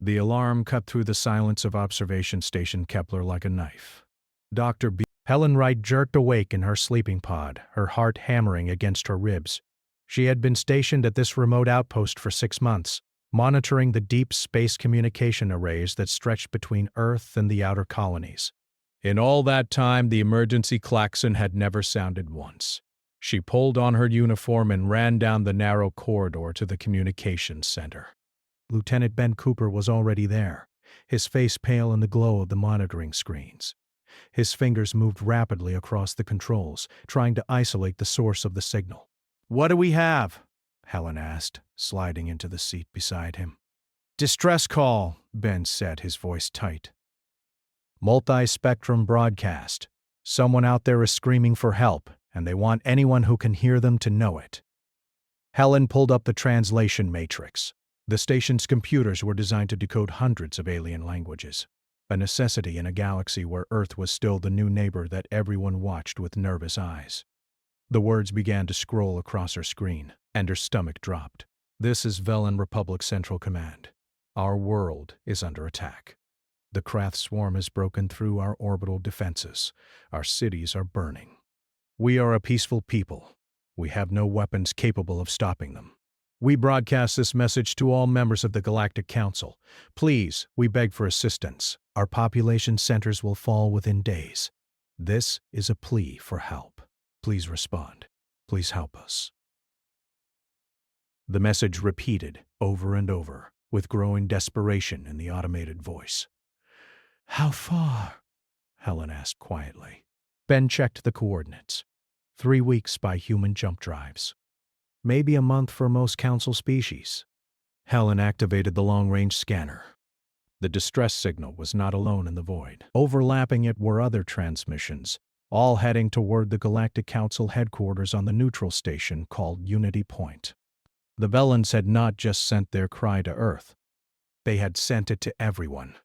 The alarm cut through the silence of observation station Kepler like a knife. Dr. B. Helen Wright jerked awake in her sleeping pod, her heart hammering against her ribs. She had been stationed at this remote outpost for 6 months, monitoring the deep space communication arrays that stretched between Earth and the outer colonies. In all that time, the emergency klaxon had never sounded once. She pulled on her uniform and ran down the narrow corridor to the communications center. Lieutenant Ben Cooper was already there, his face pale in the glow of the monitoring screens. His fingers moved rapidly across the controls, trying to isolate the source of the signal. "What do we have?" Helen asked, sliding into the seat beside him. "Distress call," Ben said, his voice tight. "Multi-spectrum broadcast. Someone out there is screaming for help, and they want anyone who can hear them to know it." Helen pulled up the translation matrix. The station's computers were designed to decode hundreds of alien languages, a necessity in a galaxy where Earth was still the new neighbor that everyone watched with nervous eyes. The words began to scroll across her screen, and her stomach dropped. "This is Velen Republic Central Command. Our world is under attack. The Krath swarm has broken through our orbital defenses. Our cities are burning. We are a peaceful people. We have no weapons capable of stopping them. We broadcast this message to all members of the Galactic Council. Please, we beg for assistance. Our population centers will fall within days. This is a plea for help. Please respond. Please help us." The message repeated over and over, with growing desperation in the automated voice. "How far?" Helen asked quietly. Ben checked the coordinates. 3 weeks by human jump drives. Maybe a month for most Council species. Helen activated the long-range scanner. The distress signal was not alone in the void. Overlapping it were other transmissions, all heading toward the Galactic Council headquarters on the neutral station called Unity Point. The Velens had not just sent their cry to Earth. They had sent it to everyone.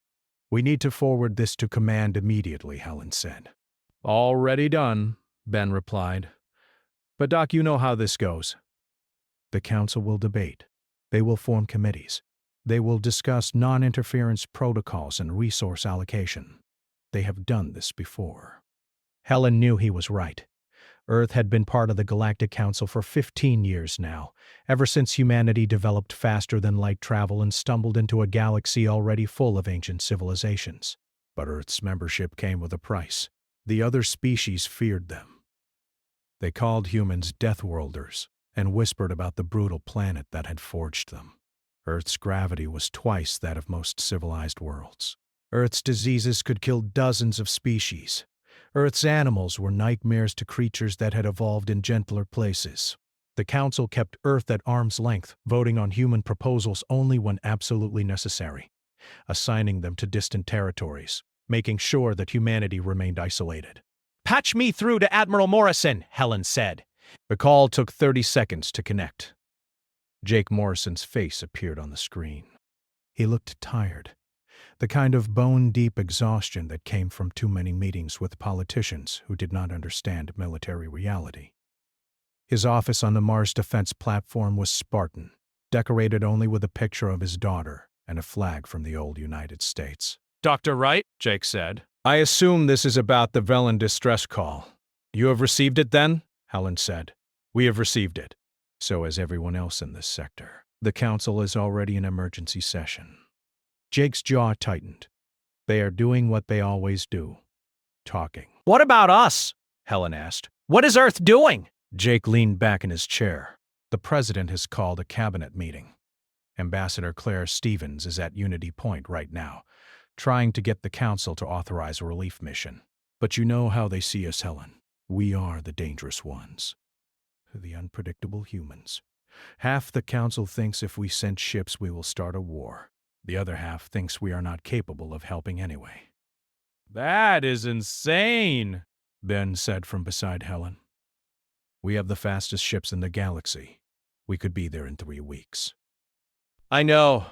"We need to forward this to Command immediately," Helen said. "Already done," Ben replied. "But Doc, you know how this goes." The Council will debate. They will form committees. They will discuss non-interference protocols and resource allocation. They have done this before. Helen knew he was right. Earth had been part of the Galactic Council for 15 years now, ever since humanity developed faster than light travel and stumbled into a galaxy already full of ancient civilizations. But Earth's membership came with a price. The other species feared them. They called humans Deathworlders and whispered about the brutal planet that had forged them. Earth's gravity was twice that of most civilized worlds. Earth's diseases could kill dozens of species. Earth's animals were nightmares to creatures that had evolved in gentler places. The Council kept Earth at arm's length, voting on human proposals only when absolutely necessary, assigning them to distant territories, making sure that humanity remained isolated. "Patch me through to Admiral Morrison," Helen said. The call took 30 seconds to connect. Jake Morrison's face appeared on the screen. He looked tired, the kind of bone-deep exhaustion that came from too many meetings with politicians who did not understand military reality. His office on the Mars defense platform was Spartan, decorated only with a picture of his daughter and a flag from the old United States. "Dr. Wright," Jake said, "I assume this is about the Velen distress call. You have received it then?" Helen said. "We have received it. So has everyone else in this sector. The Council is already in emergency session." Jake's jaw tightened. They are doing what they always do. Talking. "What about us?" Helen asked. "What is Earth doing?" Jake leaned back in his chair. "The President has called a cabinet meeting. Ambassador Claire Stevens is at Unity Point right now, trying to get the Council to authorize a relief mission. But you know how they see us, Helen. We are the dangerous ones. The unpredictable humans. Half the Council thinks if we send ships we will start a war. The other half thinks we are not capable of helping anyway." "That is insane," Ben said from beside Helen. "We have the fastest ships in the galaxy. We could be there in 3 weeks. "I know,"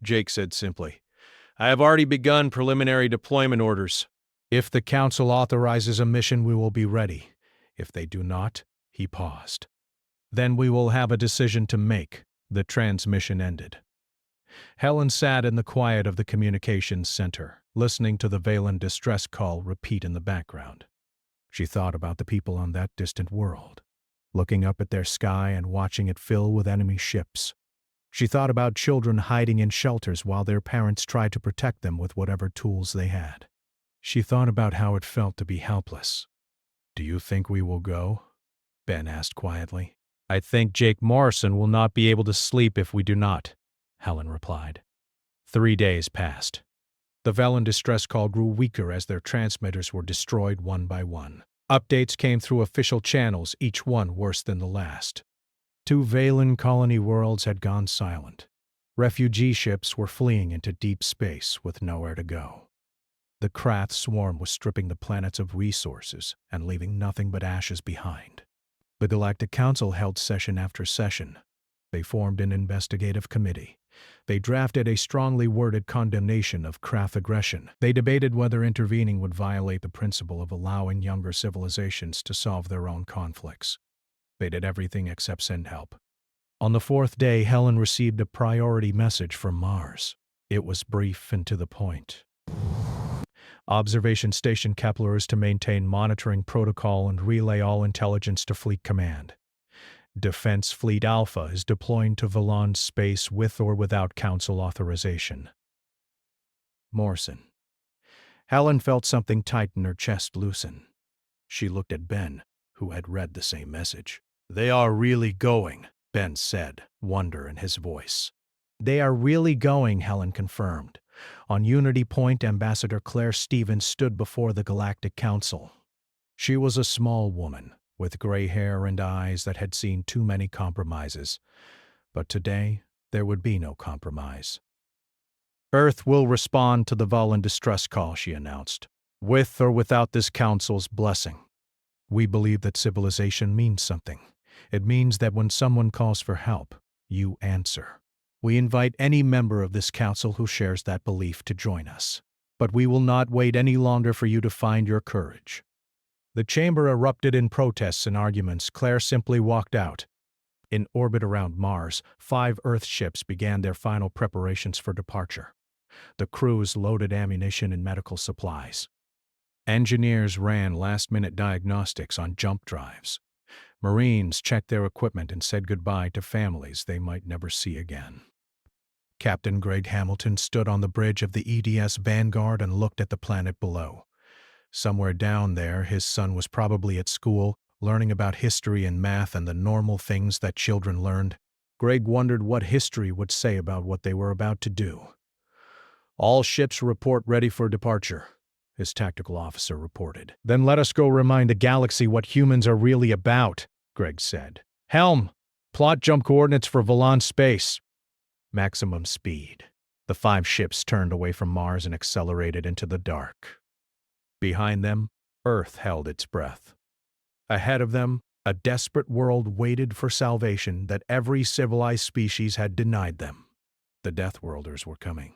Jake said simply. "I have already begun preliminary deployment orders. If the Council authorizes a mission, we will be ready. If they do not," he paused, "then we will have a decision to make." The transmission ended. Helen sat in the quiet of the communications center, listening to the Valen distress call repeat in the background. She thought about the people on that distant world, looking up at their sky and watching it fill with enemy ships. She thought about children hiding in shelters while their parents tried to protect them with whatever tools they had. She thought about how it felt to be helpless. "Do you think we will go?" Ben asked quietly. "I think Jake Morrison will not be able to sleep if we do not," Helen replied. 3 days passed. The Valen distress call grew weaker as their transmitters were destroyed one by one. Updates came through official channels, each one worse than the last. 2 Valen colony worlds had gone silent. Refugee ships were fleeing into deep space with nowhere to go. The Krath swarm was stripping the planets of resources and leaving nothing but ashes behind. The Galactic Council held session after session. They formed an investigative committee. They drafted a strongly worded condemnation of Krath aggression. They debated whether intervening would violate the principle of allowing younger civilizations to solve their own conflicts. They did everything except send help. On the 4th day, Helen received a priority message from Mars. It was brief and to the point. Observation Station Kepler is to maintain monitoring protocol and relay all intelligence to Fleet Command. Defense Fleet Alpha is deploying to Valon space with or without Council authorization. Morrison. Helen felt something tight in her chest loosen. She looked at Ben, who had read the same message. "They are really going," Ben said, wonder in his voice. "They are really going," Helen confirmed. On Unity Point, Ambassador Claire Stevens stood before the Galactic Council. She was a small woman, with gray hair and eyes that had seen too many compromises. But today, there would be no compromise. "Earth will respond to the Valen distress call," she announced, "with or without this council's blessing. We believe that civilization means something. It means that when someone calls for help, you answer. We invite any member of this council who shares that belief to join us. But we will not wait any longer for you to find your courage." The chamber erupted in protests and arguments. Claire simply walked out. In orbit around Mars, 5 Earth ships began their final preparations for departure. The crews loaded ammunition and medical supplies. Engineers ran last-minute diagnostics on jump drives. Marines checked their equipment and said goodbye to families they might never see again. Captain Greg Hamilton stood on the bridge of the EDS Vanguard and looked at the planet below. Somewhere down there, his son was probably at school, learning about history and math and the normal things that children learned. Greg wondered what history would say about what they were about to do. "All ships report ready for departure," his tactical officer reported. "Then let us go remind the galaxy what humans are really about," Greg said. "Helm, plot jump coordinates for Valon space." Maximum speed. The 5 ships turned away from Mars and accelerated into the dark. Behind them, Earth held its breath. Ahead of them, a desperate world waited for salvation that every civilized species had denied them. The Deathworlders were coming.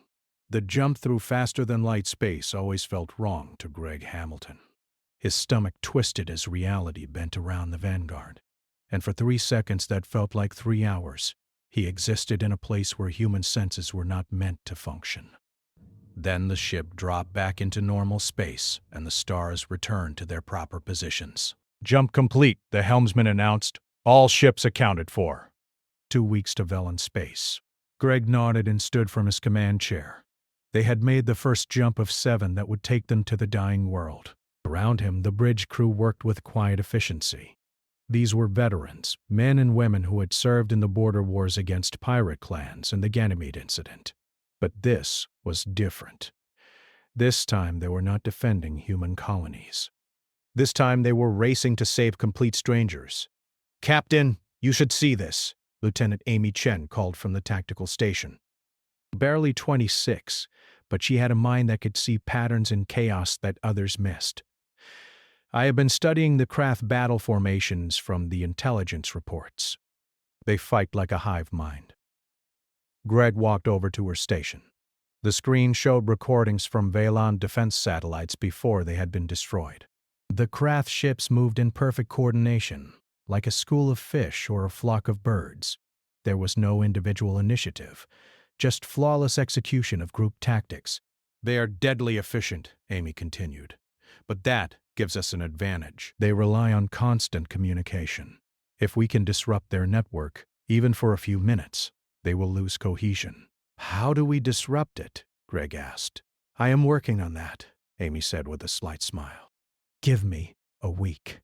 The jump through faster-than-light space always felt wrong to Greg Hamilton. His stomach twisted as reality bent around the Vanguard, and for 3 seconds that felt like 3 hours. He existed in a place where human senses were not meant to function. Then the ship dropped back into normal space, and the stars returned to their proper positions. "Jump complete," the helmsman announced. "All ships accounted for." 2 weeks to Velen space. Greg nodded and stood from his command chair. They had made the first jump of 7 that would take them to the dying world. Around him, the bridge crew worked with quiet efficiency. These were veterans, men and women who had served in the border wars against pirate clans and the Ganymede incident. But this was different. This time they were not defending human colonies. This time they were racing to save complete strangers. "Captain, you should see this," Lieutenant Amy Chen called from the tactical station. Barely 26, but she had a mind that could see patterns in chaos that others missed. "I have been studying the Krath battle formations from the intelligence reports. They fight like a hive mind." Greg walked over to her station. The screen showed recordings from Valon defense satellites before they had been destroyed. The Krath ships moved in perfect coordination, like a school of fish or a flock of birds. There was no individual initiative, just flawless execution of group tactics. They are deadly efficient, Amy continued. But that gives us an advantage. They rely on constant communication. If we can disrupt their network, even for a few minutes, they will lose cohesion. How do we disrupt it? Greg asked. I am working on that, Amy said with a slight smile. Give me a week.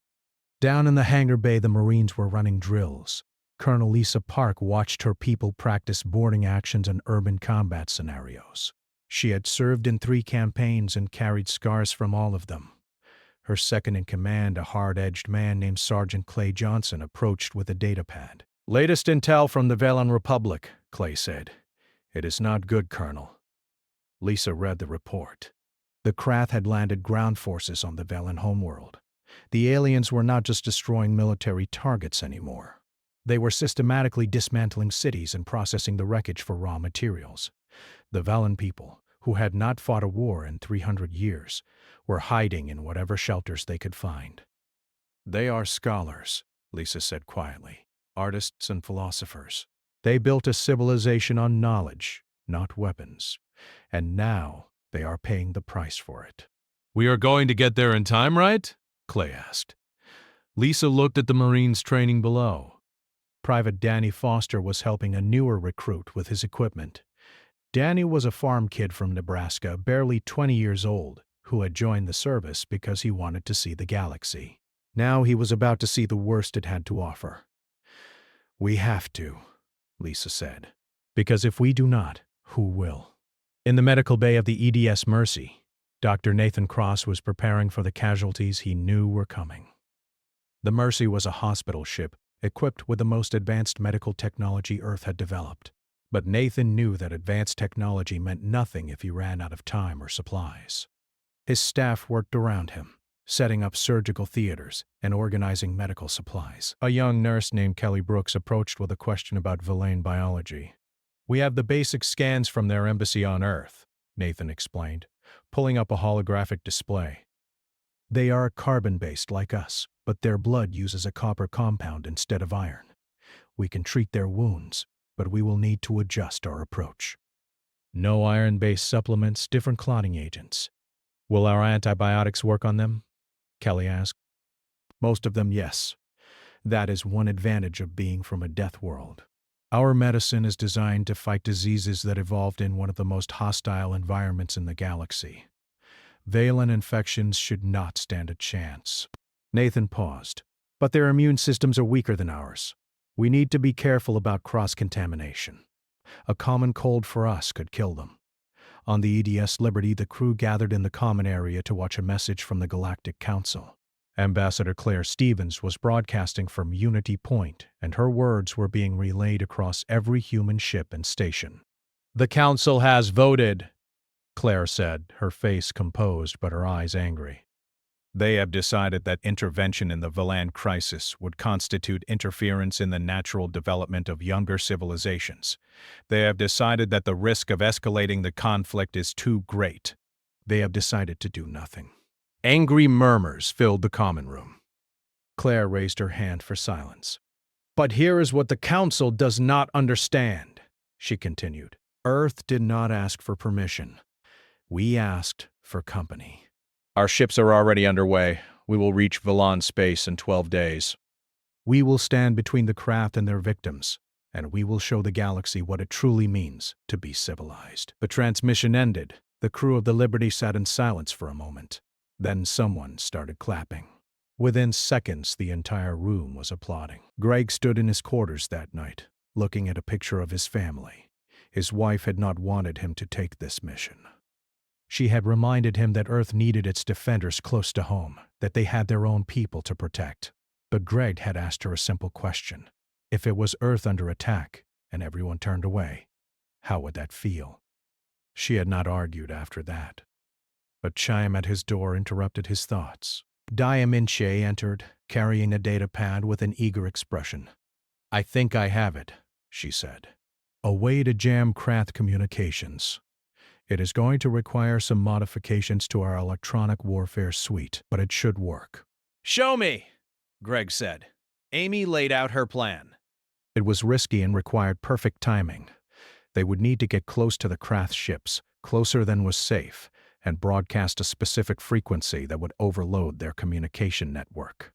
Down in the hangar bay, the Marines were running drills. Colonel Lisa Park watched her people practice boarding actions and urban combat scenarios. She had served in 3 campaigns and carried scars from all of them. Her second-in-command, a hard-edged man named Sergeant Clay Johnson, approached with a datapad. Latest intel from the Velen Republic, Clay said. It is not good, Colonel. Lisa read the report. The Krath had landed ground forces on the Velen homeworld. The aliens were not just destroying military targets anymore. They were systematically dismantling cities and processing the wreckage for raw materials. The Velen people, who had not fought a war in 300 years, were hiding in whatever shelters they could find. They are scholars, Lisa said quietly, artists and philosophers. They built a civilization on knowledge, not weapons, and now they are paying the price for it. We are going to get there in time, right? Clay asked. Lisa looked at the Marines training below. Private Danny Foster was helping a newer recruit with his equipment. Danny was a farm kid from Nebraska, barely 20 years old, who had joined the service because he wanted to see the galaxy. Now he was about to see the worst it had to offer. We have to, Lisa said, because if we do not, who will? In the medical bay of the EDS Mercy, Dr. Nathan Cross was preparing for the casualties he knew were coming. The Mercy was a hospital ship equipped with the most advanced medical technology Earth had developed. But Nathan knew that advanced technology meant nothing if he ran out of time or supplies. His staff worked around him, setting up surgical theaters and organizing medical supplies. A young nurse named Kelly Brooks approached with a question about Villain biology. We have the basic scans from their embassy on Earth, Nathan explained, pulling up a holographic display. They are carbon-based like us, but their blood uses a copper compound instead of iron. We can treat their wounds, but we will need to adjust our approach. No iron-based supplements, different clotting agents. Will our antibiotics work on them? Kelly asked. Most of them, yes. That is one advantage of being from a death world. Our medicine is designed to fight diseases that evolved in one of the most hostile environments in the galaxy. Valen infections should not stand a chance. Nathan paused. But their immune systems are weaker than ours. We need to be careful about cross-contamination. A common cold for us could kill them. On the EDS Liberty, the crew gathered in the common area to watch a message from the Galactic Council. Ambassador Claire Stevens was broadcasting from Unity Point, and her words were being relayed across every human ship and station. The Council has voted, Claire said, her face composed but her eyes angry. They have decided that intervention in the Valan crisis would constitute interference in the natural development of younger civilizations. They have decided that the risk of escalating the conflict is too great. They have decided to do nothing. Angry murmurs filled the common room. Claire raised her hand for silence. But here is what the Council does not understand, she continued. Earth did not ask for permission. We asked for company. Our ships are already underway. We will reach Valan space in 12 days. We will stand between the craft and their victims, and we will show the galaxy what it truly means to be civilized. The transmission ended. The crew of the Liberty sat in silence for a moment. Then someone started clapping. Within seconds, the entire room was applauding. Greg stood in his quarters that night, looking at a picture of his family. His wife had not wanted him to take this mission. She had reminded him that Earth needed its defenders close to home, that they had their own people to protect. But Greg had asked her a simple question. If it was Earth under attack, and everyone turned away, how would that feel? She had not argued after that. A chime at his door interrupted his thoughts. Diaminche entered, carrying a data pad with an eager expression. I think I have it, she said. A way to jam Krath communications. It is going to require some modifications to our electronic warfare suite, but it should work. Show me, Greg said. Amy laid out her plan. It was risky and required perfect timing. They would need to get close to the Krath ships, closer than was safe, and broadcast a specific frequency that would overload their communication network.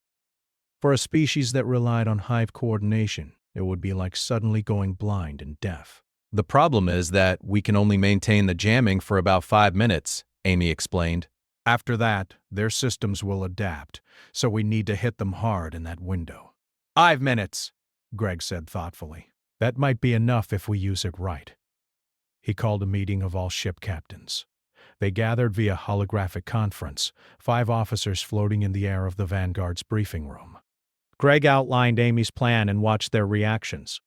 For a species that relied on hive coordination, it would be like suddenly going blind and deaf. The problem is that we can only maintain the jamming for about 5 minutes, Amy explained. After that, their systems will adapt, so we need to hit them hard in that window. 5 minutes, Greg said thoughtfully. That might be enough if we use it right. He called a meeting of all ship captains. They gathered via holographic conference, 5 officers floating in the air of the Vanguard's briefing room. Greg outlined Amy's plan and watched their reactions.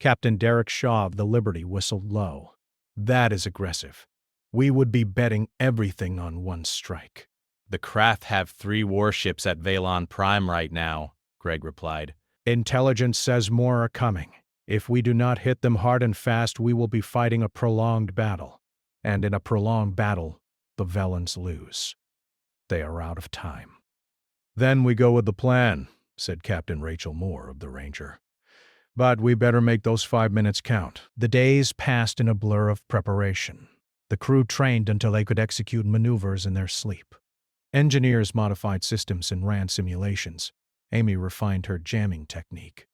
Captain Derek Shaw of the Liberty whistled low. That is aggressive. We would be betting everything on one strike. The Krath have 3 warships at Valon Prime right now, Greg replied. Intelligence says more are coming. If we do not hit them hard and fast, we will be fighting a prolonged battle. And in a prolonged battle, the Velans lose. They are out of time. Then we go with the plan, said Captain Rachel Moore of the Ranger. But we better make those 5 minutes count. The days passed in a blur of preparation. The crew trained until they could execute maneuvers in their sleep. Engineers modified systems and ran simulations. Amy refined her jamming technique.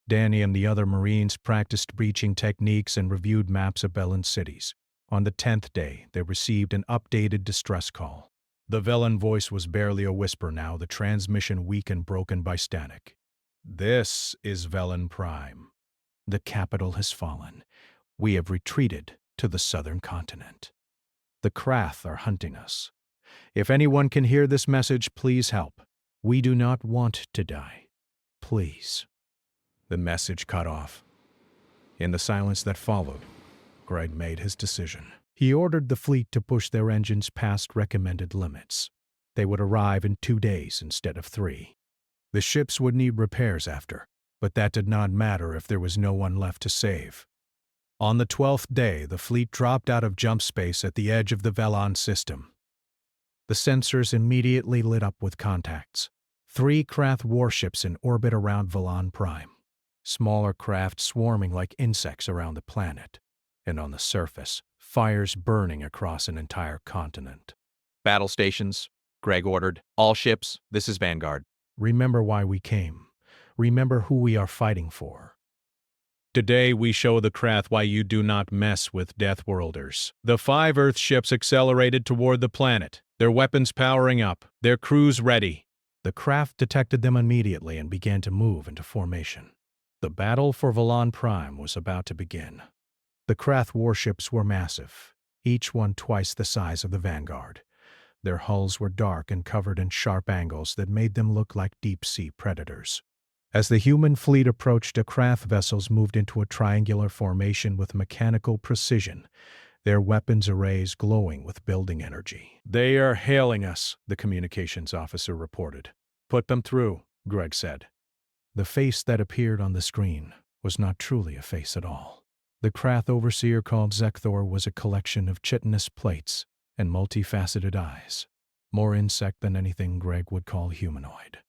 Danny and the other Marines practiced breaching techniques and reviewed maps of Velan cities. On the 10th day, they received an updated distress call. The Velan voice was barely a whisper now, the transmission weak and broken by static. This is Velan Prime. The capital has fallen. We have retreated to the southern continent. The Krath are hunting us. If anyone can hear this message, please help. We do not want to die. Please. The message cut off. In the silence that followed, Greg made his decision. He ordered the fleet to push their engines past recommended limits. They would arrive in 2 days instead of 3. The ships would need repairs after, but that did not matter if there was no one left to save. On the 12th day, the fleet dropped out of jump space at the edge of the Velan system. The sensors immediately lit up with contacts. 3 Krath warships in orbit around Velan Prime. Smaller craft swarming like insects around the planet. And on the surface, fires burning across an entire continent. Battle stations, Greg ordered. All ships, this is Vanguard. Remember why we came. Remember who we are fighting for. Today we show the Krath why you do not mess with Deathworlders. The 5 Earth ships accelerated toward the planet, their weapons powering up, their crews ready. The craft detected them immediately and began to move into formation. The battle for Velan Prime was about to begin. The Krath warships were massive, each one twice the size of the Vanguard. Their hulls were dark and covered in sharp angles that made them look like deep-sea predators. As the human fleet approached, the Krath vessels moved into a triangular formation with mechanical precision, their weapons arrays glowing with building energy. They are hailing us, the communications officer reported. Put them through, Greg said. The face that appeared on the screen was not truly a face at all. The Krath overseer called Zekthor was a collection of chitinous plates and multifaceted eyes, more insect than anything Greg would call humanoid.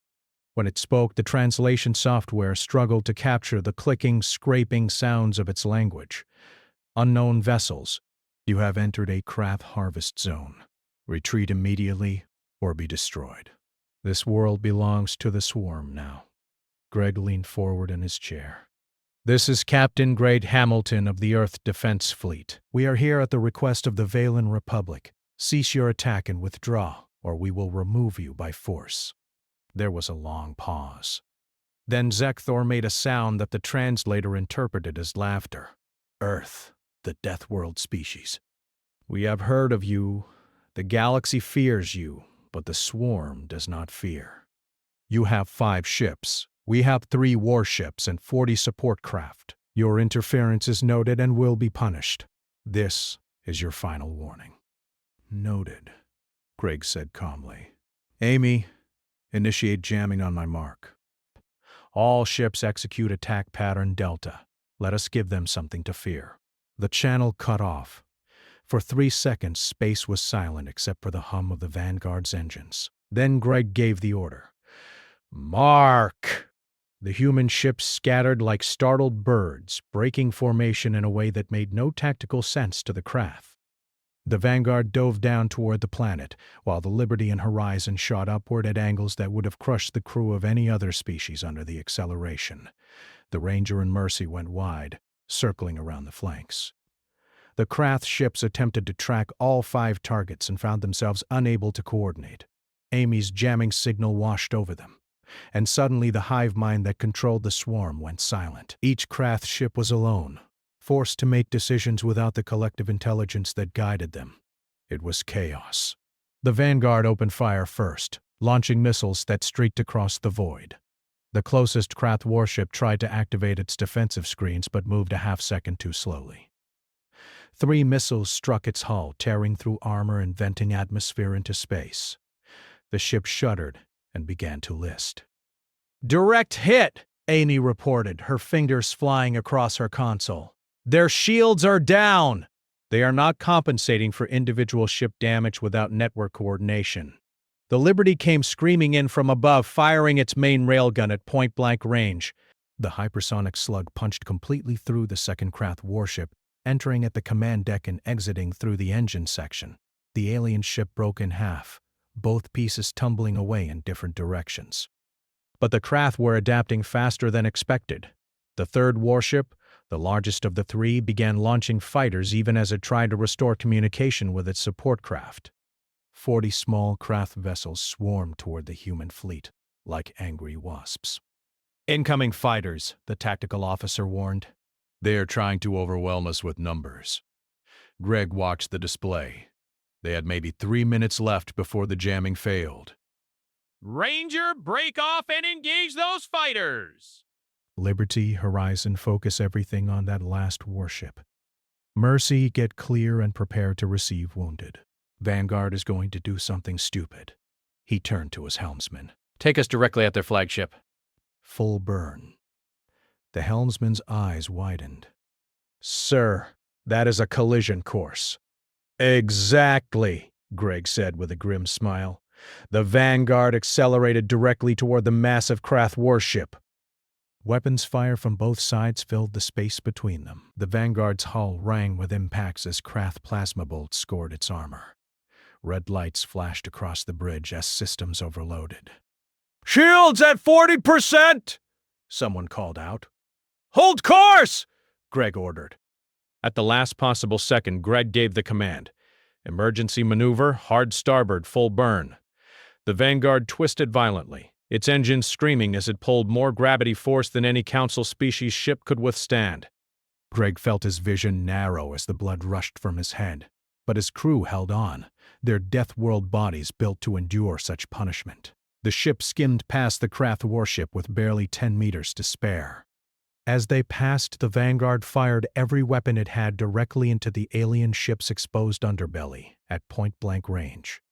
When it spoke, the translation software struggled to capture the clicking, scraping sounds of its language. Unknown vessels, you have entered a Krath harvest zone. Retreat immediately or be destroyed. This world belongs to the swarm now. Greg leaned forward in his chair. This is Captain Grade Hamilton of the Earth Defense Fleet. We are here at the request of the Valan Republic. Cease your attack and withdraw, or we will remove you by force. There was a long pause. Then Zekthor made a sound that the translator interpreted as laughter. Earth, the Death World species. We have heard of you. The galaxy fears you, but the swarm does not fear. You have 5 ships. We have 3 warships and 40 support craft. Your interference is noted and will be punished. This is your final warning. Noted, Greg said calmly. Amy, initiate jamming on my mark. All ships execute attack pattern Delta. Let us give them something to fear. The channel cut off. For 3 seconds, space was silent except for the hum of the Vanguard's engines. Then Greg gave the order. Mark! The human ships scattered like startled birds, breaking formation in a way that made no tactical sense to the craft. The Vanguard dove down toward the planet, while the Liberty and Horizon shot upward at angles that would have crushed the crew of any other species under the acceleration. The Ranger and Mercy went wide, circling around the flanks. The craft ships attempted to track all 5 targets and found themselves unable to coordinate. Amy's jamming signal washed over them, and suddenly the hive mind that controlled the swarm went silent. Each craft ship was alone, forced to make decisions without the collective intelligence that guided them. It was chaos. The Vanguard opened fire first, launching missiles that streaked across the void. The closest craft warship tried to activate its defensive screens but moved a half-second too slowly. 3 missiles struck its hull, tearing through armor and venting atmosphere into space. The ship shuddered and began to list. "Direct hit," Amy reported, her fingers flying across her console. "Their shields are down." They are not compensating for individual ship damage without network coordination. The Liberty came screaming in from above, firing its main railgun at point-blank range. The hypersonic slug punched completely through the second craft warship, entering at the command deck and exiting through the engine section. The alien ship broke in half, both pieces tumbling away in different directions. But the craft were adapting faster than expected. The third warship, the largest of the 3, began launching fighters even as it tried to restore communication with its support craft. 40 small craft vessels swarmed toward the human fleet, like angry wasps. "Incoming fighters," the tactical officer warned. "They are trying to overwhelm us with numbers." Greg watched the display. They had maybe 3 minutes left before the jamming failed. "Ranger, break off and engage those fighters!" Liberty, Horizon, focus everything on that last warship. Mercy, get clear and prepare to receive wounded. Vanguard is going to do something stupid. He turned to his helmsman. "Take us directly at their flagship." Full burn. The helmsman's eyes widened. "Sir, that is a collision course." "Exactly," Greg said with a grim smile. The Vanguard accelerated directly toward the massive craft warship. Weapons fire from both sides filled the space between them. The Vanguard's hull rang with impacts as craft plasma bolts scored its armor. Red lights flashed across the bridge as systems overloaded. "Shields at 40%!" someone called out. "Hold course!" Greg ordered. At the last possible second, Greg gave the command. Emergency maneuver, hard starboard, full burn. The Vanguard twisted violently, its engines screaming as it pulled more gravity force than any Council species ship could withstand. Greg felt his vision narrow as the blood rushed from his head, but his crew held on, their Deathworld bodies built to endure such punishment. The ship skimmed past the craft warship with barely 10 meters to spare. As they passed, the Vanguard fired every weapon it had directly into the alien ship's exposed underbelly at point-blank range.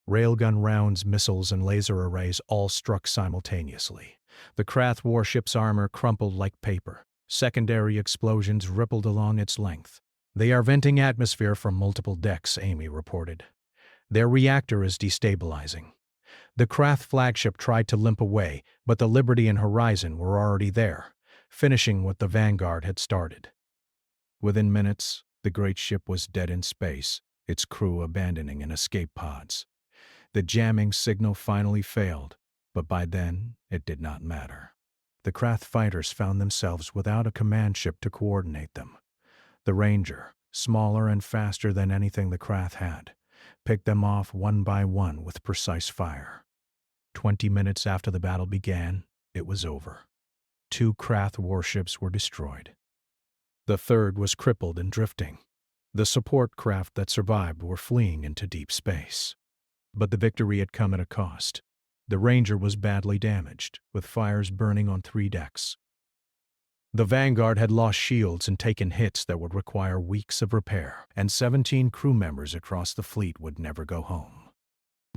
Railgun rounds, missiles, and laser arrays all struck simultaneously. The craft warship's armor crumpled like paper. Secondary explosions rippled along its length. "They are venting atmosphere from multiple decks," Amy reported. "Their reactor is destabilizing." The craft flagship tried to limp away, but the Liberty and Horizon were already there, finishing what the Vanguard had started. Within minutes, the great ship was dead in space, its crew abandoning in escape pods. The jamming signal finally failed, but by then it did not matter. The craft fighters found themselves without a command ship to coordinate them. The Ranger, smaller and faster than anything the craft had, picked them off one by one with precise fire. 20 minutes after the battle began, it was over. 2 craft warships were destroyed. The third was crippled and drifting. The support craft that survived were fleeing into deep space. But the victory had come at a cost. The Ranger was badly damaged, with fires burning on 3 decks. The Vanguard had lost shields and taken hits that would require weeks of repair, and 17 crew members across the fleet would never go home.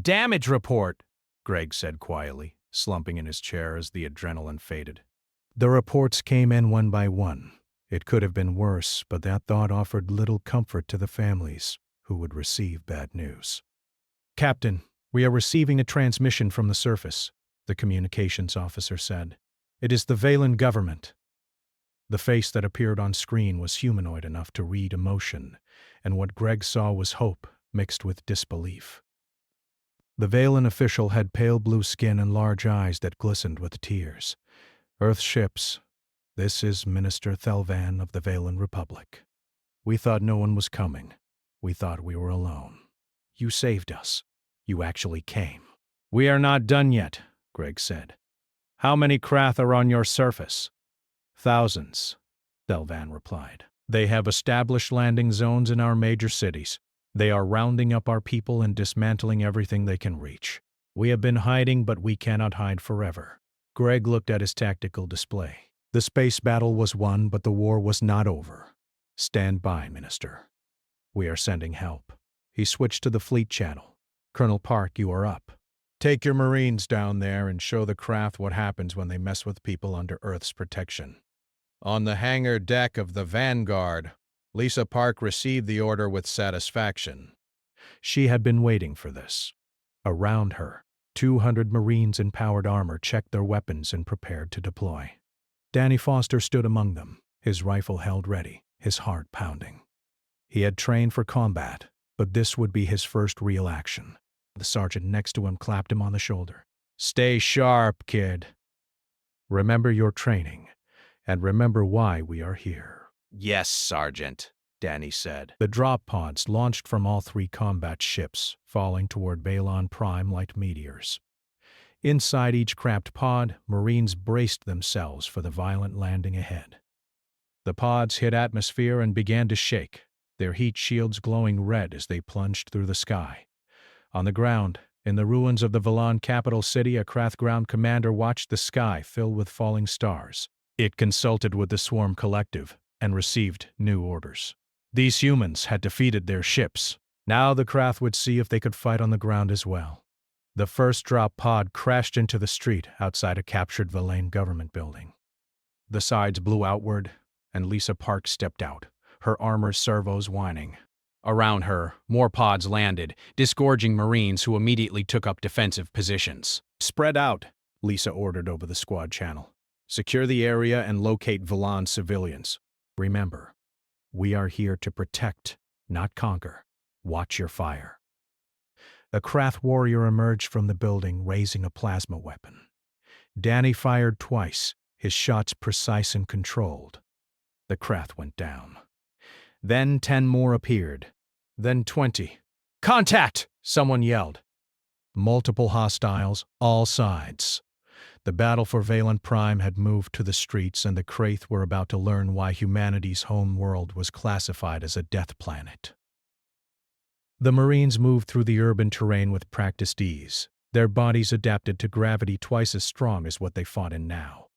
"Damage report," Greg said quietly, slumping in his chair as the adrenaline faded. The reports came in one by one. It could have been worse, but that thought offered little comfort to the families who would receive bad news. "Captain, we are receiving a transmission from the surface," the communications officer said. It is the Valen government. The face that appeared on screen was humanoid enough to read emotion, and what Greg saw was hope mixed with disbelief. The Valen official had pale blue skin and large eyes that glistened with tears. Earth ships, this is Minister Thelvan of the Valen Republic. We thought no one was coming. We thought we were alone. You saved us. You actually came. We are not done yet, Greg said. How many Krath are on your surface? Thousands, Thelvan replied. They have established landing zones in our major cities. They are rounding up our people and dismantling everything they can reach. We have been hiding, but we cannot hide forever. Greg looked at his tactical display. The space battle was won, but the war was not over. Stand by, Minister. We are sending help. He switched to the fleet channel. Colonel Park, you are up. Take your Marines down there and show the craft what happens when they mess with people under Earth's protection. On the hangar deck of the Vanguard, Lisa Park received the order with satisfaction. She had been waiting for this. Around her, 200 Marines in powered armor checked their weapons and prepared to deploy. Danny Foster stood among them, his rifle held ready, his heart pounding. He had trained for combat, but this would be his first real action. The sergeant next to him clapped him on the shoulder. Stay sharp, kid. Remember your training, and remember why we are here. Yes, Sergeant, Danny said. The drop pods launched from all three combat ships, falling toward Balon Prime like meteors. Inside each cramped pod, Marines braced themselves for the violent landing ahead. The pods hit atmosphere and began to shake, their heat shields glowing red as they plunged through the sky. On the ground, in the ruins of the Valon capital city, a Krath ground commander watched the sky fill with falling stars. It consulted with the Swarm Collective and received new orders. These humans had defeated their ships. Now the Krath would see if they could fight on the ground as well. The first drop pod crashed into the street outside a captured Valane government building. The sides blew outward, and Lisa Park stepped out, her armor servos whining. Around her, more pods landed, disgorging Marines who immediately took up defensive positions. Spread out, Lisa ordered over the squad channel. Secure the area and locate Valon civilians. Remember, we are here to protect, not conquer. Watch your fire. A Krath warrior emerged from the building, raising a plasma weapon. Danny fired twice, his shots precise and controlled. The Krath went down. Then 10 more appeared. Then 20. Contact! Someone yelled. Multiple hostiles, all sides. The battle for Valen Prime had moved to the streets, and the Krath were about to learn why humanity's home world was classified as a death planet. The Marines moved through the urban terrain with practiced ease, their bodies adapted to gravity twice as strong as what they fought in now.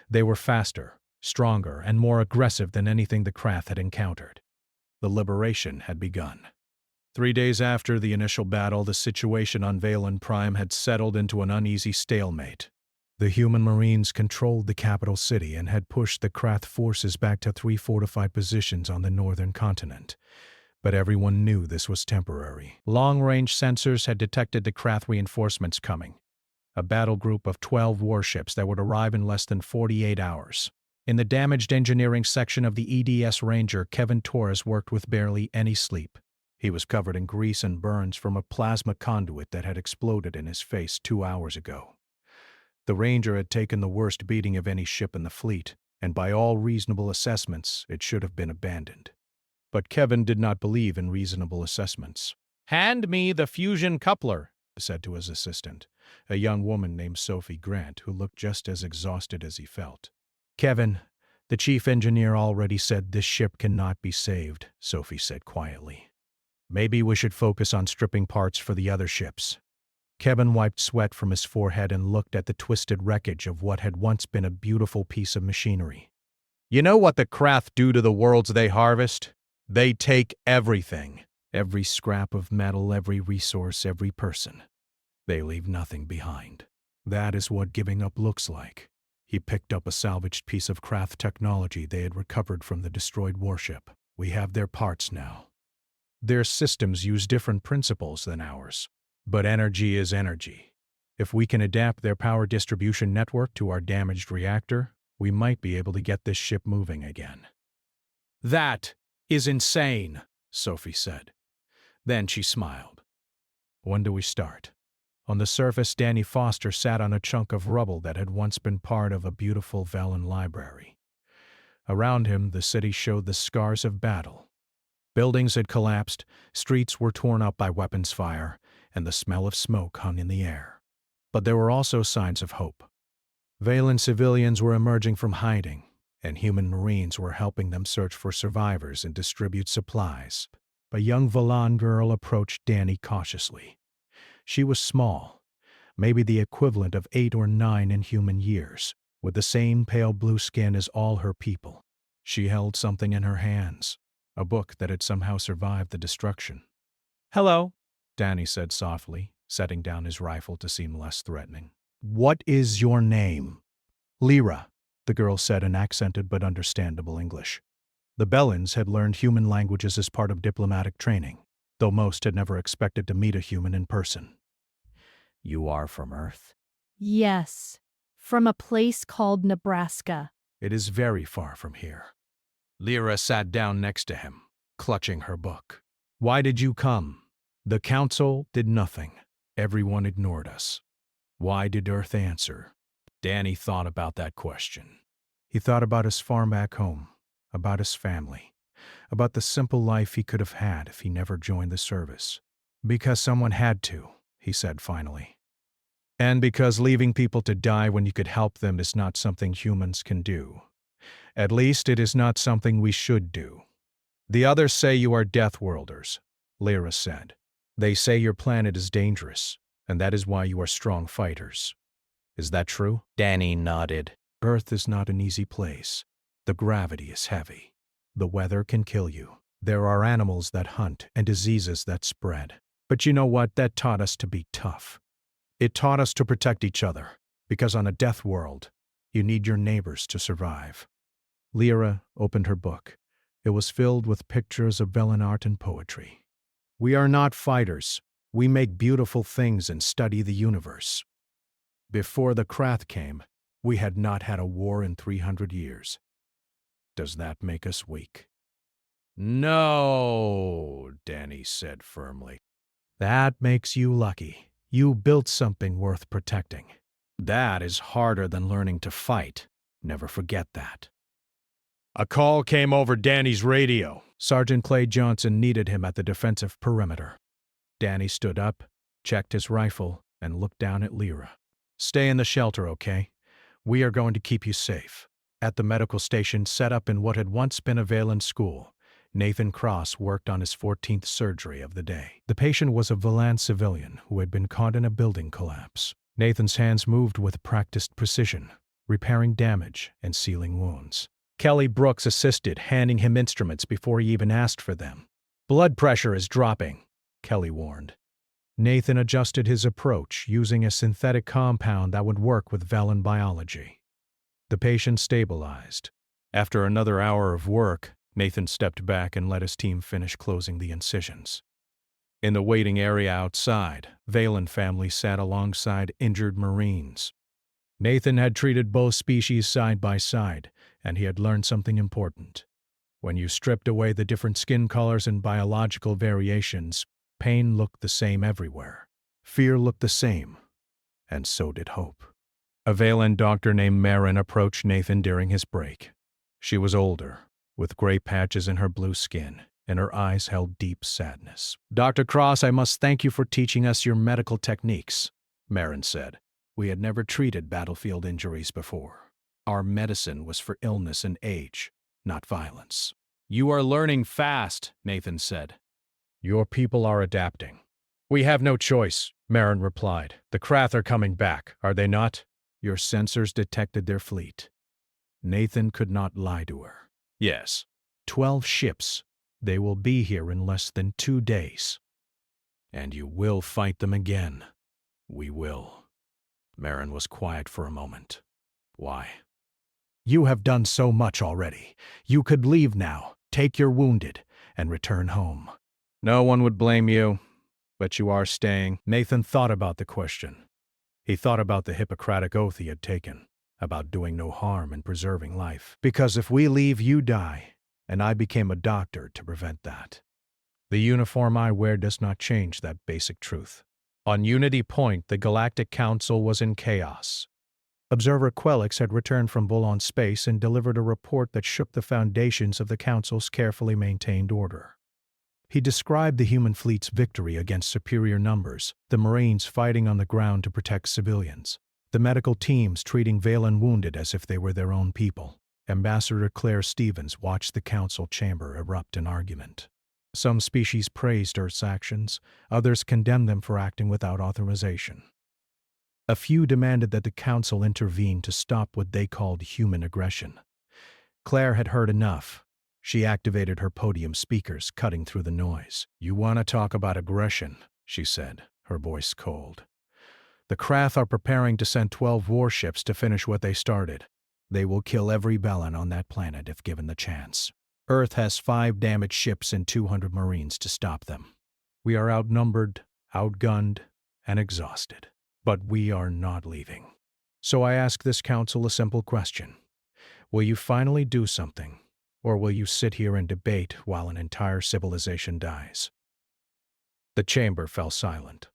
They were faster, stronger, and more aggressive than anything the Krath had encountered. The liberation had begun. 3 days after the initial battle, the situation on Valen Prime had settled into an uneasy stalemate. The human Marines controlled the capital city and had pushed the Krath forces back to 3 fortified positions on the northern continent. But everyone knew this was temporary. Long-range sensors had detected the Krath reinforcements coming. A battle group of 12 warships that would arrive in less than 48 hours. In the damaged engineering section of the EDS Ranger, Kevin Torres worked with barely any sleep. He was covered in grease and burns from a plasma conduit that had exploded in his face 2 hours ago. The Ranger had taken the worst beating of any ship in the fleet, and by all reasonable assessments, it should have been abandoned. But Kevin did not believe in reasonable assessments. "Hand me the fusion coupler," he said to his assistant, a young woman named Sophie Grant, who looked just as exhausted as he felt. "Kevin, the chief engineer already said this ship cannot be saved," Sophie said quietly. "Maybe we should focus on stripping parts for the other ships." Kevin wiped sweat from his forehead and looked at the twisted wreckage of what had once been a beautiful piece of machinery. "You know what the Krath do to the worlds they harvest? They take everything. Every scrap of metal, every resource, every person. They leave nothing behind. That is what giving up looks like." He picked up a salvaged piece of Krath technology they had recovered from the destroyed warship. "We have their parts now. Their systems use different principles than ours. But energy is energy. If we can adapt their power distribution network to our damaged reactor, we might be able to get this ship moving again." "That is insane," Sophie said. Then she smiled. "When do we start?" On the surface, Danny Foster sat on a chunk of rubble that had once been part of a beautiful Velen library. Around him, the city showed the scars of battle. Buildings had collapsed, streets were torn up by weapons fire, and the smell of smoke hung in the air. But there were also signs of hope. Velen civilians were emerging from hiding, and human Marines were helping them search for survivors and distribute supplies. A young Valan girl approached Danny cautiously. She was small, maybe the equivalent of 8 or 9 in human years, with the same pale blue skin as all her people. She held something in her hands, a book that had somehow survived the destruction. "Hello," Danny said softly, setting down his rifle to seem less threatening. "What is your name?" "Lyra," the girl said in accented but understandable English. The Bellans had learned human languages as part of diplomatic training, though most had never expected to meet a human in person. "You are from Earth?" Yes, from a place called Nebraska. "It is very far from here." Lyra sat down next to him, clutching her book. "Why did you come?" "The Council did nothing. Everyone ignored us." "Why did Earth answer?" Danny thought about that question. He thought about his farm back home, about his family, about the simple life he could have had if he never joined the service. "Because someone had to," he said finally. "And because leaving people to die when you could help them is not something humans can do. At least it is not something we should do." "The others say you are Deathworlders," Lyra said. "They say your planet is dangerous, and that is why you are strong fighters. Is that true?" Danny nodded. "Earth is not an easy place. The gravity is heavy. The weather can kill you. There are animals that hunt and diseases that spread. But you know what? That taught us to be tough. It taught us to protect each other, because on a death world, you need your neighbors to survive." Lyra opened her book. It was filled with pictures of Velen art and poetry. "We are not fighters. We make beautiful things and study the universe. Before the Krath came, we had not had a war in 300 years. Does that make us weak?" "No," Danny said firmly. "That makes you lucky. You built something worth protecting. That is harder than learning to fight. Never forget that." A call came over Danny's radio. Sergeant Clay Johnson needed him at the defensive perimeter. Danny stood up, checked his rifle, and looked down at Lyra. "Stay in the shelter, okay? We are going to keep you safe." At the medical station set up in what had once been a Velen school, Nathan Cross worked on his 14th surgery of the day. The patient was a Valan civilian who had been caught in a building collapse. Nathan's hands moved with practiced precision, repairing damage and sealing wounds. Kelly Brooks assisted, handing him instruments before he even asked for them. "Blood pressure is dropping," Kelly warned. Nathan adjusted his approach, using a synthetic compound that would work with Velen biology. The patient stabilized. After another hour of work, Nathan stepped back and let his team finish closing the incisions. In the waiting area outside, Velen families sat alongside injured Marines. Nathan had treated both species side by side, and he had learned something important. When you stripped away the different skin colors and biological variations, pain looked the same everywhere. Fear looked the same, and so did hope. A Velen doctor named Marin approached Nathan during his break. She was older, with gray patches in her blue skin, and her eyes held deep sadness. "Dr. Cross, I must thank you for teaching us your medical techniques," Marin said. "We had never treated battlefield injuries before. Our medicine was for illness and age, not violence." "You are learning fast," Nathan said. "Your people are adapting." "We have no choice," Marin replied. "The Krath are coming back, are they not?" "Your sensors detected their fleet." Nathan could not lie to her. "Yes. 12 ships. They will be here in less than 2 days. And you will fight them again." "We will." Marin was quiet for a moment. "Why?" "You have done so much already. You could leave now, take your wounded, and return home." "No one would blame you, but you are staying." Nathan thought about the question. He thought about the Hippocratic oath he had taken, about doing no harm and preserving life. Because if we leave, you die, and I became a doctor to prevent that. The uniform I wear does not change that basic truth. On Unity Point, the Galactic Council was in chaos. Observer Quelix had returned from Bullon space and delivered a report that shook the foundations of the Council's carefully maintained order. He described the human fleet's victory against superior numbers, the Marines fighting on the ground to protect civilians, the medical teams treating Valen wounded as if they were their own people. Ambassador Claire Stevens watched the Council chamber erupt in argument. Some species praised Earth's actions, others condemned them for acting without authorization. A few demanded that the Council intervene to stop what they called human aggression. Claire had heard enough. She activated her podium speakers, cutting through the noise. "You want to talk about aggression," she said, her voice cold. "The Krath are preparing to send 12 warships to finish what they started. They will kill every Balan on that planet if given the chance. Earth has 5 damaged ships and 200 Marines to stop them. We are outnumbered, outgunned, and exhausted. But we are not leaving. So I ask this Council a simple question. Will you finally do something? Or will you sit here and debate while an entire civilization dies?" The chamber fell silent.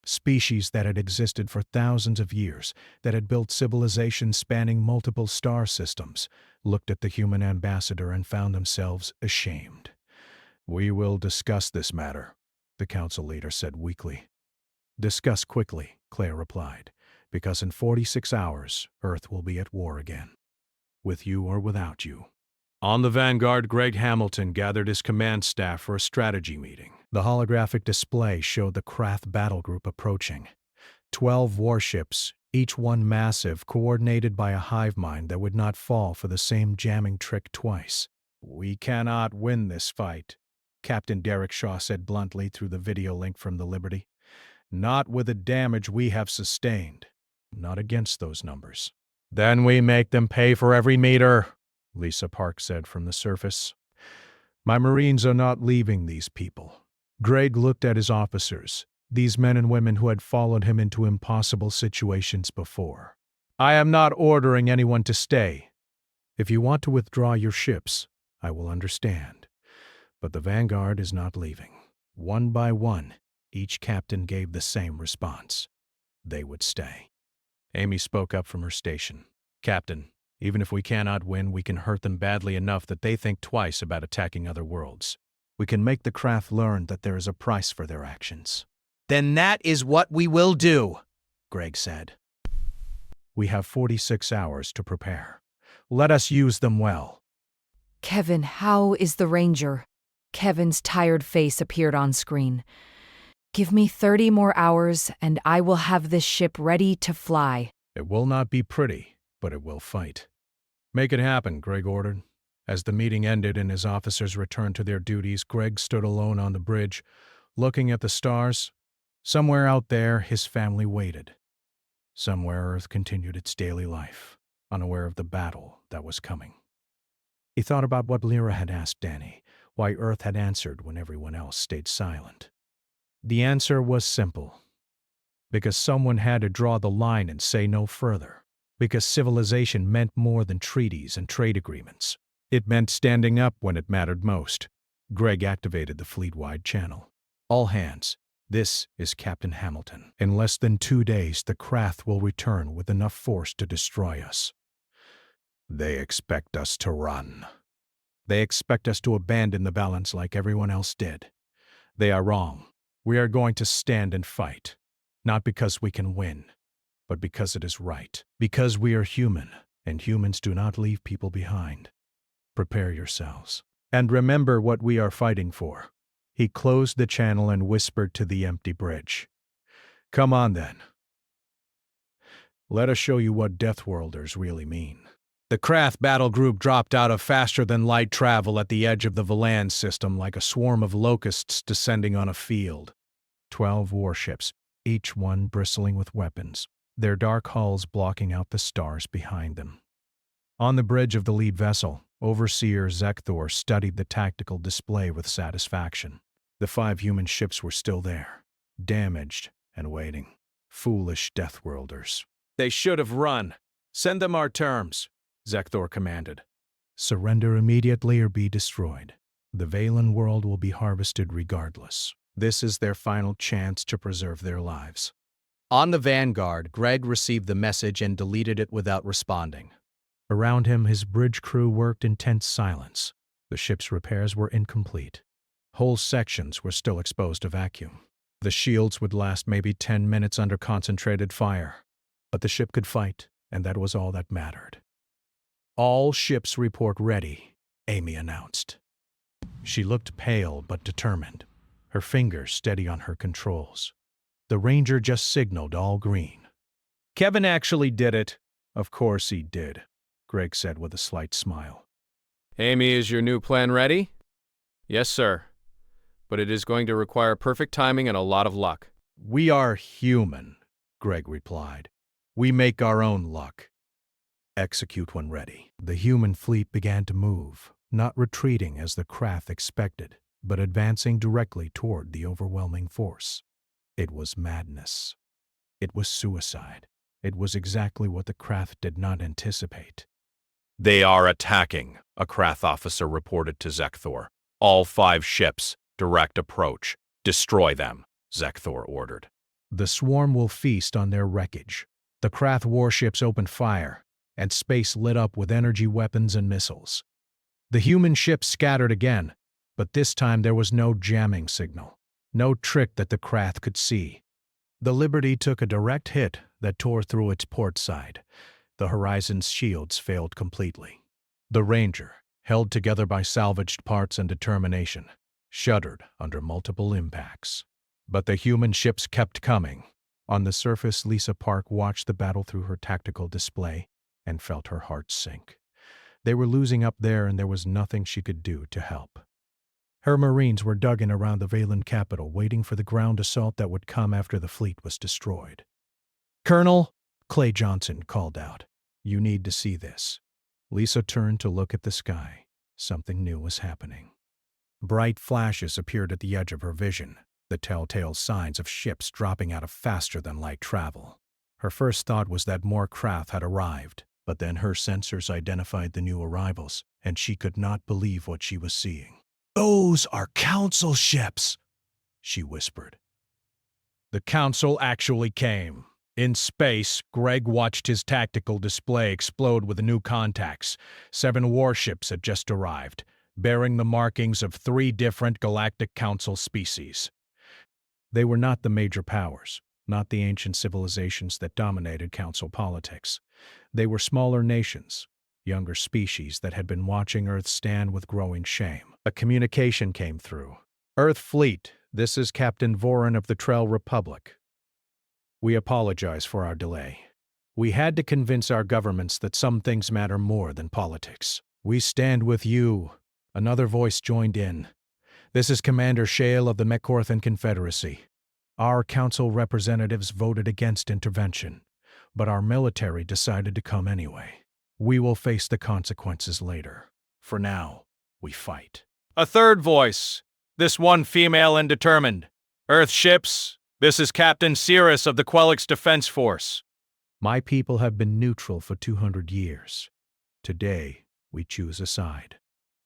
Species that had existed for thousands of years, that had built civilizations spanning multiple star systems, looked at the human ambassador and found themselves ashamed. "We will discuss this matter," the Council leader said weakly. "Discuss quickly," Claire replied, "because in 46 hours, Earth will be at war again. With you or without you." On the Vanguard, Greg Hamilton gathered his command staff for a strategy meeting. The holographic display showed the Krath battle group approaching. 12 warships, each one massive, coordinated by a hive mind that would not fall for the same jamming trick twice. "We cannot win this fight," Captain Derek Shaw said bluntly through the video link from the Liberty. "Not with the damage we have sustained. Not against those numbers." "Then we make them pay for every meter," Lisa Park said from the surface. "My Marines are not leaving these people." Greg looked at his officers, these men and women who had followed him into impossible situations before. "I am not ordering anyone to stay. If you want to withdraw your ships, I will understand. But the Vanguard is not leaving." One by one, each captain gave the same response. They would stay. Amy spoke up from her station. "Captain, even if we cannot win, we can hurt them badly enough that they think twice about attacking other worlds. We can make the Krath learn that there is a price for their actions." "Then that is what we will do," Greg said. "We have 46 hours to prepare. Let us use them well." "Kevin, how is the Ranger?" Kevin's tired face appeared on screen. "Give me 30 more hours, and I will have this ship ready to fly." "It will not be pretty, but it will fight." "Make it happen," Greg ordered. As the meeting ended and his officers returned to their duties, Greg stood alone on the bridge, looking at the stars. Somewhere out there, his family waited. Somewhere, Earth continued its daily life, unaware of the battle that was coming. He thought about what Lyra had asked Danny, why Earth had answered when everyone else stayed silent. The answer was simple. Because someone had to draw the line and say no further. Because civilization meant more than treaties and trade agreements. It meant standing up when it mattered most. Greg activated the fleet-wide channel. "All hands, this is Captain Hamilton. In less than 2 days, the Krath will return with enough force to destroy us. They expect us to run. They expect us to abandon the balance like everyone else did. They are wrong. We are going to stand and fight. Not because we can win, but because it is right. Because we are human, and humans do not leave people behind. Prepare yourselves. And remember what we are fighting for." He closed the channel and whispered to the empty bridge. "Come on then. Let us show you what Deathworlders really mean." The Krath battle group dropped out of faster-than-light travel at the edge of the Valan system like a swarm of locusts descending on a field. 12 warships, each one bristling with weapons, their dark hulls blocking out the stars behind them. On the bridge of the lead vessel, Overseer Zekthor studied the tactical display with satisfaction. The 5 human ships were still there, damaged and waiting. Foolish Deathworlders. They should have run. Send them our terms, Zekthor commanded. Surrender immediately or be destroyed. The Valen world will be harvested regardless. This is their final chance to preserve their lives. On the Vanguard, Greg received the message and deleted it without responding. Around him, his bridge crew worked in tense silence. The ship's repairs were incomplete. Whole sections were still exposed to vacuum. The shields would last maybe 10 minutes under concentrated fire. But the ship could fight, and that was all that mattered. All ships report ready, Amy announced. She looked pale but determined, her fingers steady on her controls. The Ranger just signaled all green. Kevin actually did it. Of course he did, Greg said with a slight smile. Amy, is your new plan ready? Yes, sir. But it is going to require perfect timing and a lot of luck. We are human, Greg replied. We make our own luck. Execute when ready. The human fleet began to move, not retreating as the craft expected, but advancing directly toward the overwhelming force. It was madness. It was suicide. It was exactly what the craft did not anticipate. They are attacking, a Krath officer reported to Zekthor. All 5 ships, direct approach. Destroy them, Zekthor ordered. The swarm will feast on their wreckage. The Krath warships opened fire, and space lit up with energy weapons and missiles. The human ships scattered again, but this time there was no jamming signal, no trick that the Krath could see. The Liberty took a direct hit that tore through its port side. The Horizon's shields failed completely. The Ranger, held together by salvaged parts and determination, shuddered under multiple impacts. But the human ships kept coming. On the surface, Lisa Park watched the battle through her tactical display and felt her heart sink. They were losing up there, and there was nothing she could do to help. Her Marines were dug in around the Valen capital, waiting for the ground assault that would come after the fleet was destroyed. "Colonel," Clay Johnson called out, "you need to see this." Lisa turned to look at the sky. Something new was happening. Bright flashes appeared at the edge of her vision, the telltale signs of ships dropping out of faster-than-light travel. Her first thought was that more craft had arrived, but then her sensors identified the new arrivals, and she could not believe what she was seeing. "Those are Council ships," she whispered. The Council actually came. In space, Greg watched his tactical display explode with the new contacts. 7 warships had just arrived, bearing the markings of 3 different Galactic Council species. They were not the major powers, not the ancient civilizations that dominated Council politics. They were smaller nations, younger species that had been watching Earth stand with growing shame. A communication came through. "Earth Fleet, this is Captain Voran of the Trell Republic. We apologize for our delay. We had to convince our governments that some things matter more than politics. We stand with you." Another voice joined in. "This is Commander Shale of the Mekorthan Confederacy. Our council representatives voted against intervention, but our military decided to come anyway. We will face the consequences later. For now, we fight." A third voice, this one female and determined. "Earth ships, this is Captain Cirrus of the Quelix Defense Force. My people have been neutral for 200 years. Today, we choose a side.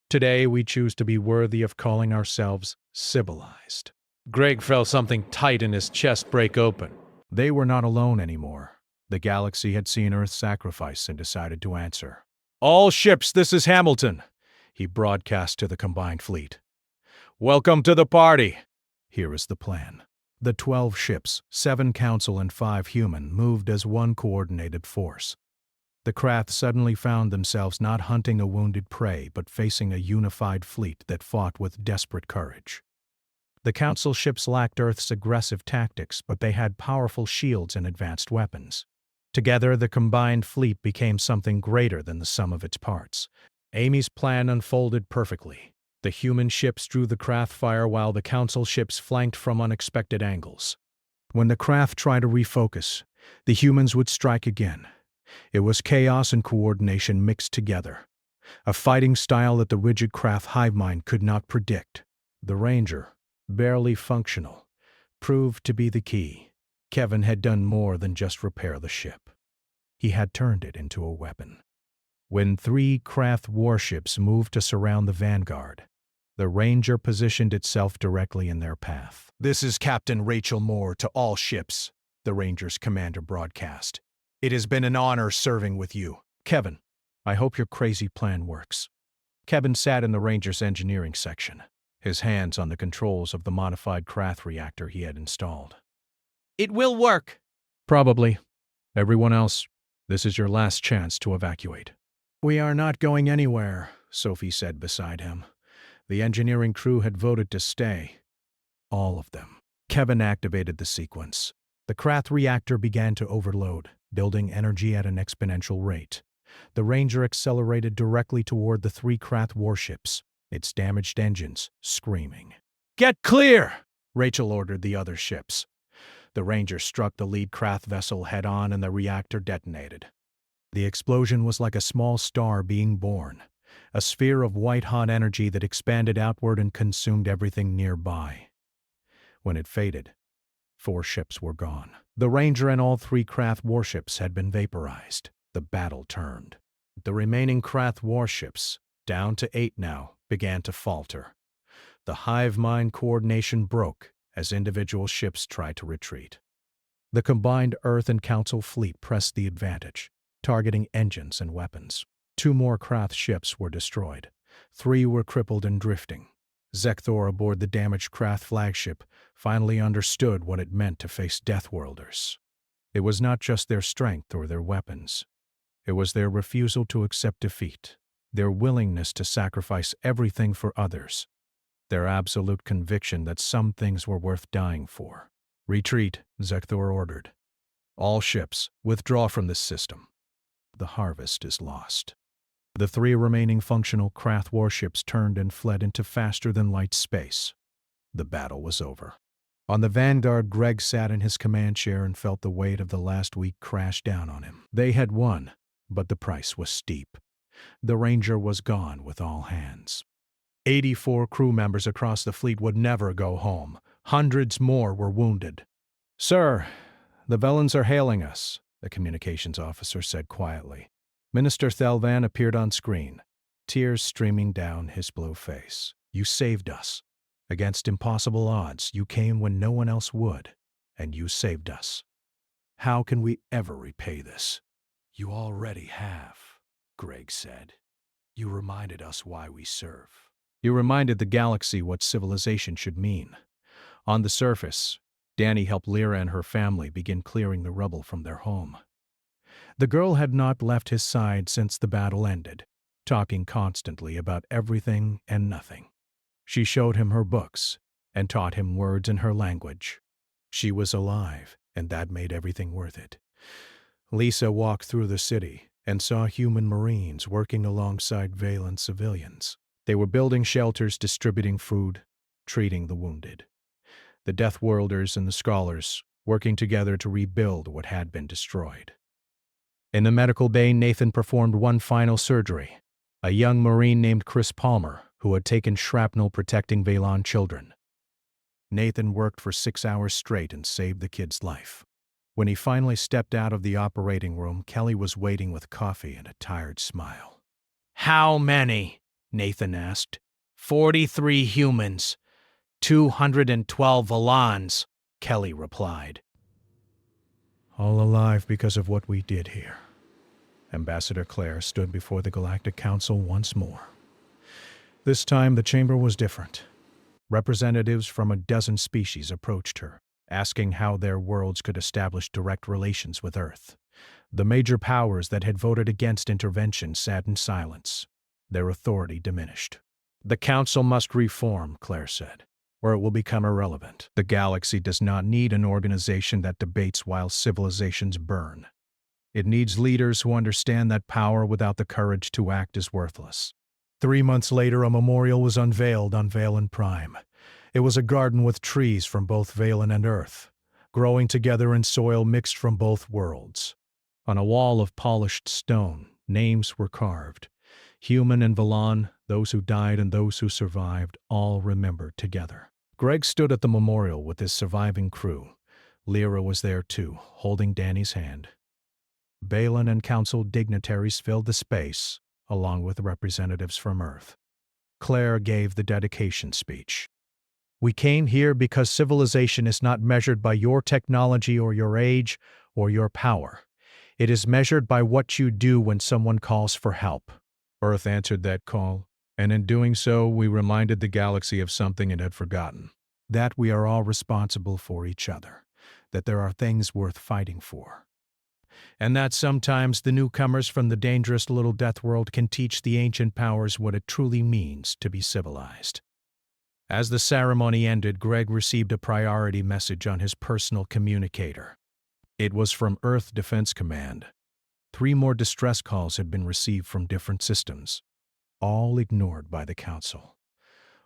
Today, we choose to be worthy of calling ourselves civilized." Greg felt something tight in his chest break open. They were not alone anymore. The galaxy had seen Earth's sacrifice and decided to answer. "All ships, this is Hamilton," He broadcast to the combined fleet. "Welcome to the party." Here is the plan. The 12 ships, 7 Council and 5 human, moved as one coordinated force. The craft suddenly found themselves not hunting a wounded prey, but facing a unified fleet that fought with desperate courage. The Council ships lacked Earth's aggressive tactics, but they had powerful shields and advanced weapons. Together, the combined fleet became something greater than the sum of its parts. Amy's plan unfolded perfectly. The human ships drew the craft fire while the Council ships flanked from unexpected angles. When the craft tried to refocus, the humans would strike again. It was chaos and coordination mixed together, a fighting style that the rigid craft hive mind could not predict. The Ranger, barely functional, proved to be the key. Kevin had done more than just repair the ship. He had turned it into a weapon. When 3 craft warships moved to surround the Vanguard, the Ranger positioned itself directly in their path. "This is Captain Rachel Moore to all ships," the Ranger's commander broadcast. "It has been an honor serving with you." "Kevin, I hope your crazy plan works." Kevin sat in the Ranger's engineering section, his hands on the controls of the modified craft reactor he had installed. It will work. "Probably. Everyone else, this is your last chance to evacuate." "We are not going anywhere," Sophie said beside him. The engineering crew had voted to stay. All of them. Kevin activated the sequence. The craft reactor began to overload, building energy at an exponential rate. The Ranger accelerated directly toward the 3 craft warships, its damaged engines screaming. "Get clear!" Rachel ordered the other ships. The Ranger struck the lead craft vessel head-on and the reactor detonated. The explosion was like a small star being born, a sphere of white-hot energy that expanded outward and consumed everything nearby. When it faded, 4 ships were gone. The Ranger and all 3 craft warships had been vaporized. The battle turned. The remaining craft warships, down to 8 now, began to falter. The hive mind coordination broke as individual ships tried to retreat. The combined Earth and Council fleet pressed the advantage, targeting engines and weapons. 2 more craft ships were destroyed. 3 were crippled and drifting. Zekthor aboard the damaged craft flagship finally understood what it meant to face Deathworlders. It was not just their strength or their weapons. It was their refusal to accept defeat, their willingness to sacrifice everything for others, their absolute conviction that some things were worth dying for. "Retreat," Zekthor ordered. "All ships, withdraw from this system. The harvest is lost." The 3 remaining functional craft warships turned and fled into faster-than-light space. The battle was over. On the Vanguard, Greg sat in his command chair and felt the weight of the last week crash down on him. They had won, but the price was steep. The Ranger was gone with all hands. 84 crew members across the fleet would never go home. Hundreds more were wounded. "Sir, the Velans are hailing us," the communications officer said quietly. Minister Thelvan appeared on screen, tears streaming down his blue face. "You saved us. Against impossible odds, you came when no one else would, and you saved us. How can we ever repay this?" "You already have," Greg said. "You reminded us why we serve. You reminded the galaxy what civilization should mean." On the surface, Danny helped Lyra and her family begin clearing the rubble from their home. The girl had not left his side since the battle ended, talking constantly about everything and nothing. She showed him her books and taught him words in her language. She was alive, and that made everything worth it. Lisa walked through the city and saw human Marines working alongside Valan civilians. They were building shelters, distributing food, treating the wounded. The Deathworlders and the Scholars working together to rebuild what had been destroyed. In the medical bay, Nathan performed one final surgery. A young Marine named Chris Palmer, who had taken shrapnel protecting Valan children. Nathan worked for 6 hours straight and saved the kid's life. When he finally stepped out of the operating room, Kelly was waiting with coffee and a tired smile. "How many?" Nathan asked. 43 humans. 212 Valans," Kelly replied. "All alive because of what we did here." Ambassador Claire stood before the Galactic Council once more. This time the chamber was different. Representatives from a dozen species approached her, asking how their worlds could establish direct relations with Earth. The major powers that had voted against intervention sat in silence. Their authority diminished. "The Council must reform," Claire said, "or it will become irrelevant. The galaxy does not need an organization that debates while civilizations burn. It needs leaders who understand that power without the courage to act is worthless." 3 months later, a memorial was unveiled on Valan Prime. It was a garden with trees from both Valan and Earth, growing together in soil mixed from both worlds. On a wall of polished stone, names were carved. Human and Valan, those who died and those who survived, all remembered together. Greg stood at the memorial with his surviving crew, Lyra was there too, holding Danny's hand. Balin and council dignitaries filled the space, along with representatives from Earth. Claire gave the dedication speech. We came here because civilization is not measured by your technology or your age or your power. It is measured by what you do when someone calls for help. Earth answered that call, and in doing so, we reminded the galaxy of something it had forgotten. That we are all responsible for each other, that there are things worth fighting for. And that sometimes the newcomers from the dangerous little death world can teach the ancient powers what it truly means to be civilized. As the ceremony ended, Greg received a priority message on his personal communicator. It was from Earth Defense Command. 3 more distress calls had been received from different systems, all ignored by the Council,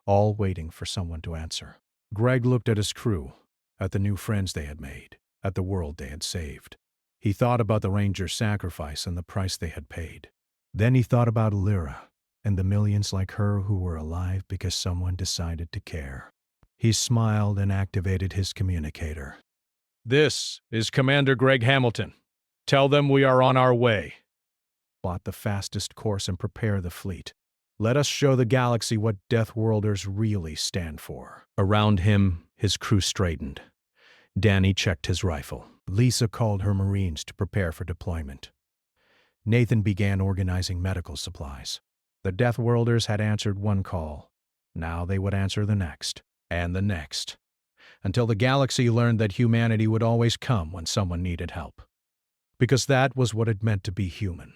all waiting for someone to answer. Greg looked at his crew, at the new friends they had made, at the world they had saved. He thought about the Ranger's sacrifice and the price they had paid. Then he thought about Lyra and the millions like her who were alive because someone decided to care. He smiled and activated his communicator. This is Commander Greg Hamilton. Tell them we are on our way. Plot the fastest course and prepare the fleet. Let us show the galaxy what Deathworlders really stand for. Around him, his crew straightened. Danny checked his rifle. Lisa called her Marines to prepare for deployment. Nathan began organizing medical supplies. The Deathworlders had answered one call. Now they would answer the next, and the next, until the galaxy learned that humanity would always come when someone needed help. Because that was what it meant to be human.